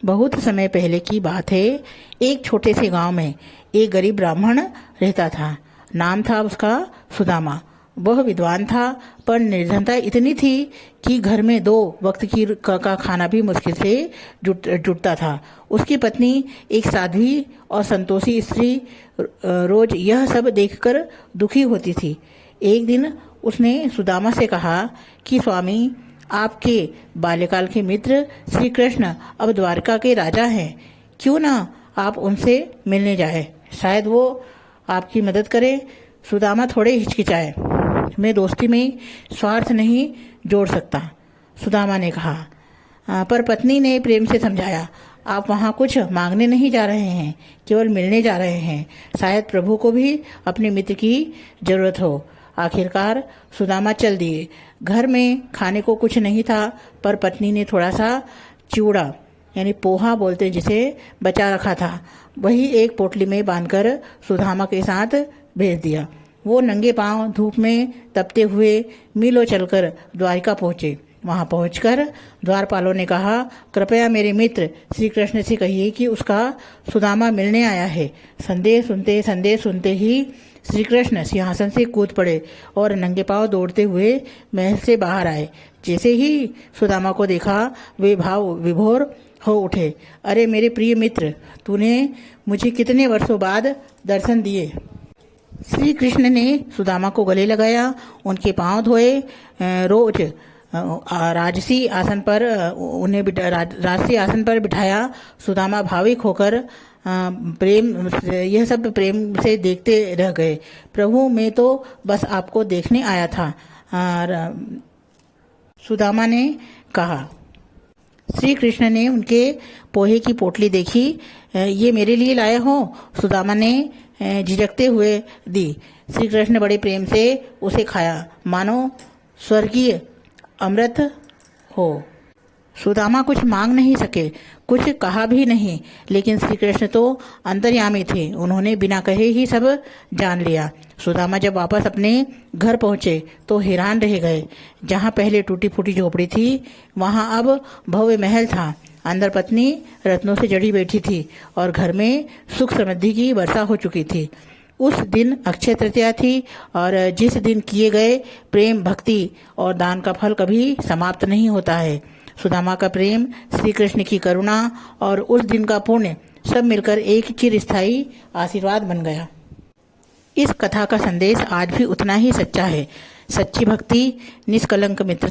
बहुत समय पहले की बात है। एक छोटे से गांव में एक गरीब ब्राह्मण रहता था। नाम था उसका सुदामा। वह विद्वान था, पर निर्धनता इतनी थी कि घर में 2 वक्त का खाना भी मुश्किल से जुटता था। उसकी पत्नी एक साध्वी और संतोषी स्त्री रोज यह सब देखकर दुखी होती थी। एक दिन उसने सुदामा से कहा कि स्वामी, आपके बाल्यकाल के मित्र श्री कृष्ण अब द्वारका के राजा हैं। क्यों ना आप उनसे मिलने जाए, शायद वो आपकी मदद करें। सुदामा थोड़े हिचकिचाए। मैं दोस्ती में स्वार्थ नहीं जोड़ सकता, सुदामा ने कहा। पर पत्नी ने प्रेम से समझाया, आप वहाँ कुछ मांगने नहीं जा रहे हैं, केवल मिलने जा रहे हैं। शायद प्रभु को भी अपने मित्र की जरूरत हो। आखिरकार सुदामा चल दिए। घर में खाने को कुछ नहीं था, पर पत्नी ने थोड़ा सा चिवड़ा यानी पोहा बोलते जिसे बचा रखा था, वही एक पोटली में बांधकर सुदामा के साथ भेज दिया। वो नंगे पांव धूप में तपते हुए मीलों चलकर द्वारिका पहुंचे। वहां पहुंचकर द्वारपालों ने कहा, कृपया मेरे मित्र श्री कृष्ण से कहिए कि उसका सुदामा मिलने आया है। संदेश सुनते ही श्री कृष्ण सिंहासन से कूद पड़े और नंगे पांव दौड़ते हुए महल से बाहर आए। जैसे ही सुदामा को देखा, वे भाव विभोर हो उठे। अरे मेरे प्रिय मित्र, तूने मुझे कितने वर्षों बाद दर्शन दिए। श्री कृष्ण ने सुदामा को गले लगाया, उनके पांव धोए। रोज राजसी आसन पर राजसी आसन पर बिठाया। सुदामा भाविक होकर यह सब प्रेम से देखते रह गए। प्रभु, मैं तो बस आपको देखने आया था, सुदामा ने कहा। श्री कृष्ण ने उनके पोहे की पोटली देखी। ये मेरे लिए लाए हो, सुदामा ने झिझकते हुए दी। श्री कृष्ण ने बड़े प्रेम से उसे खाया, मानो स्वर्गीय अमृत हो। सुदामा कुछ मांग नहीं सके, कुछ कहा भी नहीं, लेकिन श्री कृष्ण तो अंतर्यामी थे। उन्होंने बिना कहे ही सब जान लिया। सुदामा जब वापस अपने घर पहुंचे तो हैरान रह गए। जहां पहले टूटी फूटी झोपड़ी थी, वहां अब भव्य महल था। अंदर पत्नी रत्नों से जड़ी बैठी थी और घर में सुख समृद्धि की वर्षा हो चुकी थी। उस दिन अक्षय तृतीया थी, और जिस दिन किए गए प्रेम, भक्ति और दान का फल कभी समाप्त नहीं होता है। सुदामा का प्रेम, श्री कृष्ण की करुणा और उस दिन का पुण्य सब मिलकर एक चिरस्थायी आशीर्वाद बन गया। इस कथा का संदेश आज भी उतना ही सच्चा है। सच्ची भक्ति, निष्कलंक मित्र